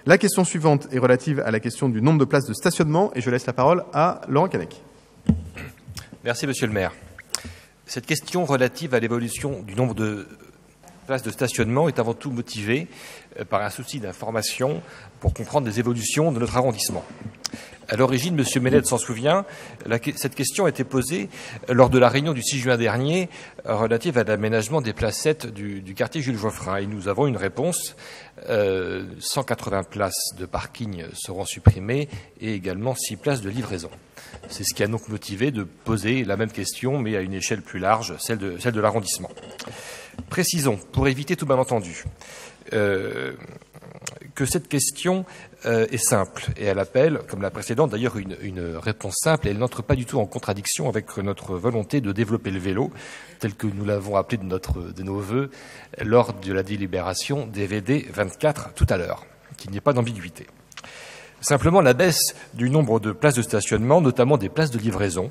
La question suivante est relative à la question du nombre de places de stationnement et je laisse la parole à Laurent Canek. Merci, Monsieur le maire. Cette question relative à l'évolution du nombre de places de stationnement est avant tout motivée par un souci d'information pour comprendre les évolutions de notre arrondissement. À l'origine, M. Méned s'en souvient, cette question a été posée lors de la réunion du 6 juin dernier relative à l'aménagement des placettes du quartier Jules Geoffrin. Et nous avons une réponse. 180 places de parking seront supprimées et également 6 places de livraison. C'est ce qui a donc motivé de poser la même question, mais à une échelle plus large, celle de l'arrondissement. Précisons, pour éviter tout malentendu, que cette question est simple et elle appelle, comme la précédente d'ailleurs, une réponse simple et elle n'entre pas du tout en contradiction avec notre volonté de développer le vélo, tel que nous l'avons appelé de nos vœux lors de la délibération des VD 24 tout à l'heure, qu'il n'y ait pas d'ambiguïté. Simplement, la baisse du nombre de places de stationnement, notamment des places de livraison,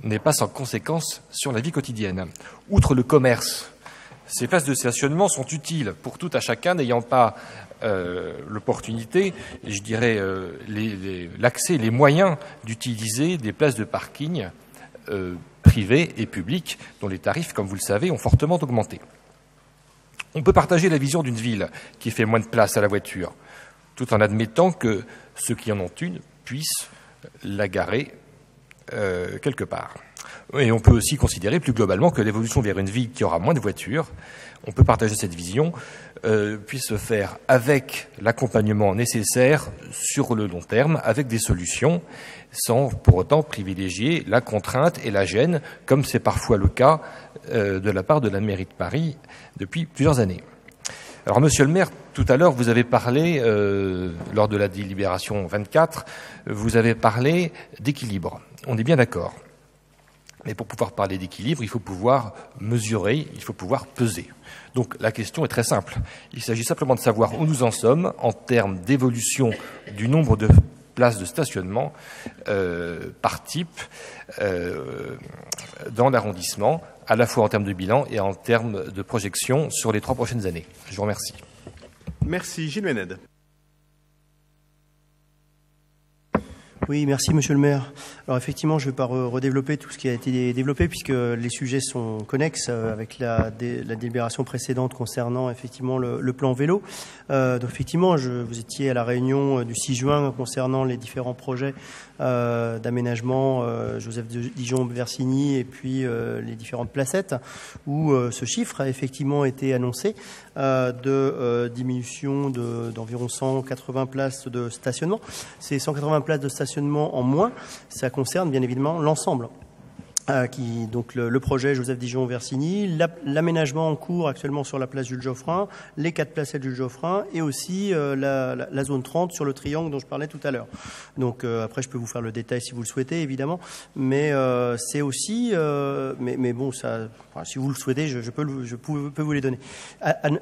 n'est pas sans conséquence sur la vie quotidienne. Outre le commerce, ces places de stationnement sont utiles pour tout à chacun n'ayant pas l'opportunité, je dirais l'accès, les moyens d'utiliser des places de parking privées et publiques dont les tarifs, comme vous le savez, ont fortement augmenté. On peut partager la vision d'une ville qui fait moins de place à la voiture, tout en admettant que ceux qui en ont une puissent la garer quelque part. Et on peut aussi considérer plus globalement que l'évolution vers une ville qui aura moins de voitures, on peut partager cette vision, puisse se faire avec l'accompagnement nécessaire sur le long terme, avec des solutions, sans pour autant privilégier la contrainte et la gêne, comme c'est parfois le cas de la part de la mairie de Paris depuis plusieurs années. Alors, monsieur le maire, tout à l'heure, vous avez parlé, lors de la délibération 24, vous avez parlé d'équilibre. On est bien d'accord. Mais pour pouvoir parler d'équilibre, il faut pouvoir mesurer, il faut pouvoir peser. Donc la question est très simple. Il s'agit simplement de savoir où nous en sommes en termes d'évolution du nombre de places de stationnement par type dans l'arrondissement, à la fois en termes de bilan et en termes de projection sur les 3 prochaines années. Je vous remercie. Merci. Gilles Méned. Oui, merci Monsieur le maire. Alors effectivement, je ne vais pas redévelopper tout ce qui a été développé puisque les sujets sont connexes avec la délibération précédente concernant effectivement le plan vélo. Donc effectivement, vous étiez à la réunion du 6 juin concernant les différents projets d'aménagement Joseph Dijon-Versigny et puis les différentes placettes où ce chiffre a effectivement été annoncé de diminution d'environ 180 places de stationnement. Ces 180 places de stationnement en moins, ça concerne bien évidemment l'ensemble. Donc le projet Joseph Dijon-Versigny, l'aménagement en cours actuellement sur la place Jules Geoffrin, les 4 placettes Jules Geoffrin et aussi la zone 30 sur le triangle dont je parlais tout à l'heure. Donc après je peux vous faire le détail si vous le souhaitez évidemment, mais c'est aussi, mais bon ça, enfin, si vous le souhaitez, je peux vous les donner.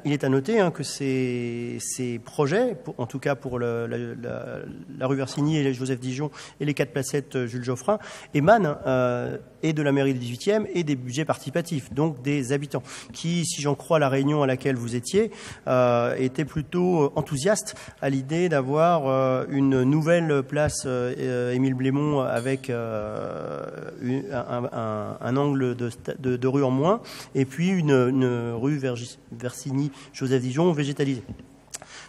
Il est à noter que ces projets, en tout cas pour la rue Versigny et Joseph Dijon et les 4 placettes Jules Geoffrin, émanent et de la mairie du 18e et des budgets participatifs, donc des habitants, qui, si j'en crois la réunion à laquelle vous étiez, étaient plutôt enthousiastes à l'idée d'avoir une nouvelle place Émile Blémont avec un angle de rue en moins, et puis une rue Versigny-Joseph Dijon végétalisée.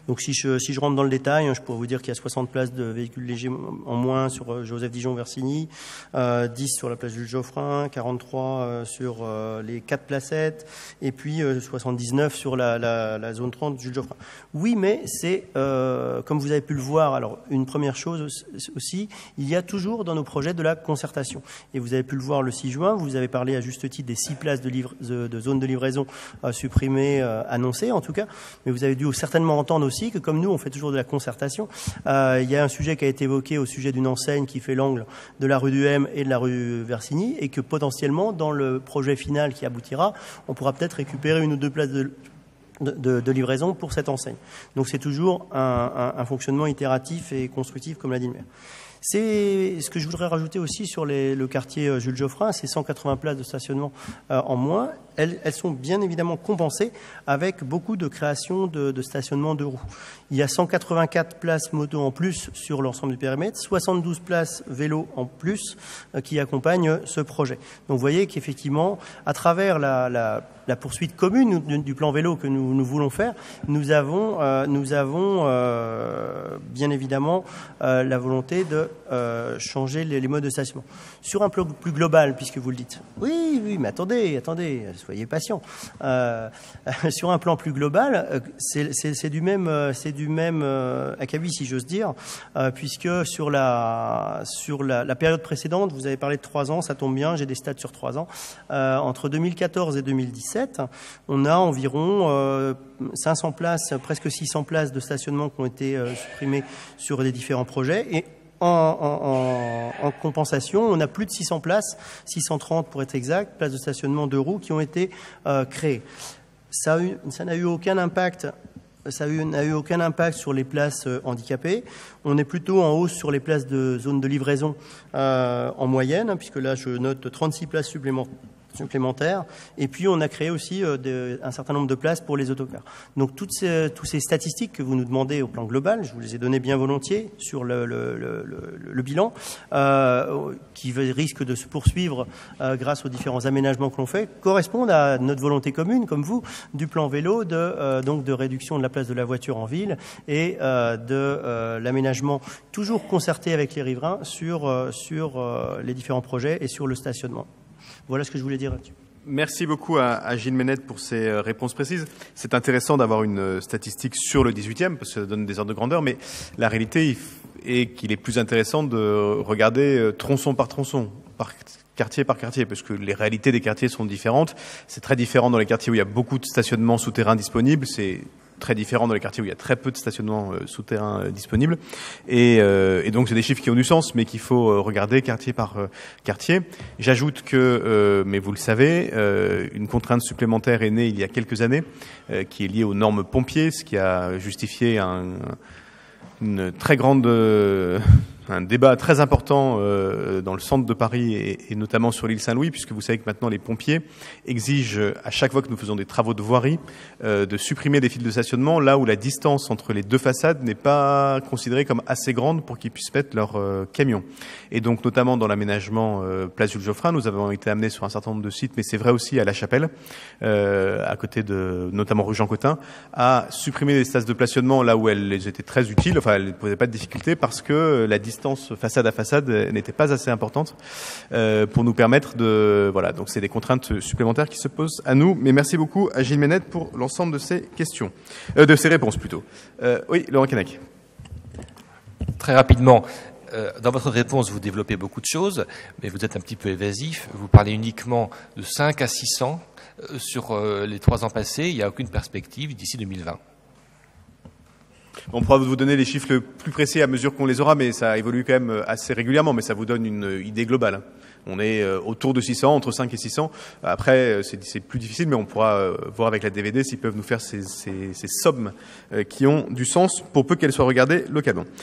Donc si je rentre dans le détail, je pourrais vous dire qu'il y a 60 places de véhicules légers en moins sur Joseph Dijon-Versigny, 10 sur la place Jules Geoffrin, 43 sur les 4 placettes, et puis 79 sur la zone 30 Jules Geoffrin. Oui, mais c'est, comme vous avez pu le voir, alors une première chose aussi, il y a toujours dans nos projets de la concertation. Et vous avez pu le voir le 6 juin, vous avez parlé à juste titre des 6 places de zone de livraison supprimées, annoncées en tout cas, mais vous avez dû certainement entendre aussi que comme nous on fait toujours de la concertation, il y a un sujet qui a été évoqué au sujet d'une enseigne qui fait l'angle de la rue du M et de la rue Versigny et que potentiellement dans le projet final qui aboutira, on pourra peut-être récupérer 1 ou 2 places de livraison pour cette enseigne. Donc c'est toujours un fonctionnement itératif et constructif comme l'a dit le maire. C'est ce que je voudrais rajouter aussi sur le quartier Jules Geoffrin, c'est 180 places de stationnement en moins. Elles sont bien évidemment compensées avec beaucoup de création de stationnement de roues. Il y a 184 places moto en plus sur l'ensemble du périmètre, 72 places vélo en plus qui accompagnent ce projet. Donc vous voyez qu'effectivement, à travers la poursuite commune du plan vélo que nous voulons faire, nous avons bien évidemment la volonté de changer les modes de stationnement. Sur un plan plus global, puisque vous le dites. Oui, mais attendez, soyez patient. Sur un plan plus global, c'est du même acabit, si j'ose dire, puisque sur la période précédente, vous avez parlé de 3 ans, ça tombe bien, j'ai des stats sur 3 ans. Entre 2014 et 2017, on a environ 500 places, presque 600 places de stationnement qui ont été supprimées sur les différents projets. Et en compensation, on a plus de 600 places, 630 pour être exact, places de stationnement de roues qui ont été créées. Ça n'a eu aucun impact. Ça n'a eu aucun impact sur les places handicapées. On est plutôt en hausse sur les places de zone de livraison en moyenne, puisque là je note 36 places supplémentaires. Et puis on a créé aussi un certain nombre de places pour les autocars. Donc toutes ces statistiques que vous nous demandez au plan global, je vous les ai données bien volontiers sur le bilan, qui risque de se poursuivre grâce aux différents aménagements que l'on fait, correspondent à notre volonté commune, comme vous, du plan vélo, donc de réduction de la place de la voiture en ville et de l'aménagement toujours concerté avec les riverains sur les différents projets et sur le stationnement. Voilà ce que je voulais dire là-dessus. Merci beaucoup à Gilles Ménette pour ces réponses précises. C'est intéressant d'avoir une statistique sur le 18e, parce que ça donne des ordres de grandeur, mais la réalité est qu'il est plus intéressant de regarder tronçon par tronçon, par quartier par quartier, parce que les réalités des quartiers sont différentes. C'est très différent dans les quartiers où il y a beaucoup de stationnements souterrains disponibles. C'est très différent dans les quartiers où il y a très peu de stationnement souterrain disponible. Et donc, c'est des chiffres qui ont du sens, mais qu'il faut regarder quartier par quartier. J'ajoute que, mais vous le savez, une contrainte supplémentaire est née il y a quelques années, qui est liée aux normes pompiers, ce qui a justifié une très grande... un débat très important dans le centre de Paris et notamment sur l'île Saint-Louis, puisque vous savez que maintenant les pompiers exigent à chaque fois que nous faisons des travaux de voirie de supprimer des fils de stationnement là où la distance entre les deux façades n'est pas considérée comme assez grande pour qu'ils puissent mettre leur camion. Et donc notamment dans l'aménagement place Jules Geoffrin, nous avons été amenés sur un certain nombre de sites, mais c'est vrai aussi à La Chapelle, à côté de notamment rue Jean Cotin, à supprimer des stations de stationnement là où elles étaient très utiles, enfin elles ne posaient pas de difficulté parce que la distance façade à façade n'était pas assez importante pour nous permettre de... Voilà, donc c'est des contraintes supplémentaires qui se posent à nous. Mais merci beaucoup à Gilles Ménette pour l'ensemble de ces questions, de ces réponses plutôt. Oui, Laurent Canac. Très rapidement, dans votre réponse, vous développez beaucoup de choses, mais vous êtes un petit peu évasif. Vous parlez uniquement de 5 à 600 sur les 3 ans passés. Il n'y a aucune perspective d'ici 2020. On pourra vous donner les chiffres le plus précis à mesure qu'on les aura, mais ça évolue quand même assez régulièrement, mais ça vous donne une idée globale. On est autour de 600, entre 5 et 600. Après, c'est plus difficile, mais on pourra voir avec la DVD s'ils peuvent nous faire ces sommes qui ont du sens pour peu qu'elles soient regardées localement.